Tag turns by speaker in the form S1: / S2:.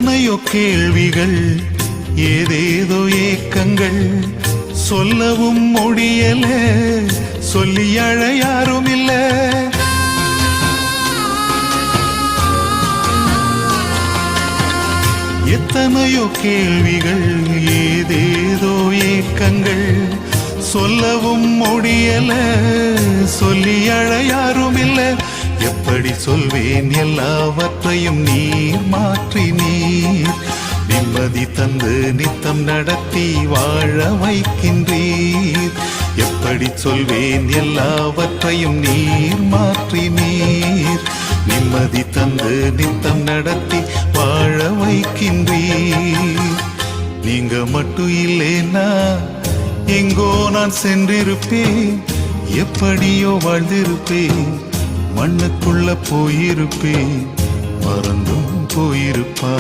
S1: எத்தனையோ கேள்விகள் ஏதேதோ ஏக்கங்கள் சொல்லவும் முடியல சொல்லி அழ யாரும் இல்ல எத்தனையோ கேள்விகள் ஏதேதோ ஏக்கங்கள் சொல்லவும் முடியல சொல்லி அழ யாரும் இல்ல எப்படி சொல்வேன் எல்லாவற்றையும் நீர் மாற்றி நீர் நிம்மதி தந்து நித்தம் நடத்தி வாழ வைக்கின்றீர் எப்படி சொல்வேன் எல்லாவற்றையும் நீர் மாற்றி நீர் நிம்மதி தந்து நித்தம் நடத்தி வாழ வைக்கின்றீர் நீங்க மட்டும் இல்லைன்னா எங்கோ நான் சென்றிருப்பேன் எப்படியோ வாழ்ந்திருப்பேன் மண்ணுக்குள்ள போயிருப்பேன் மறந்தும் போயிருப்பா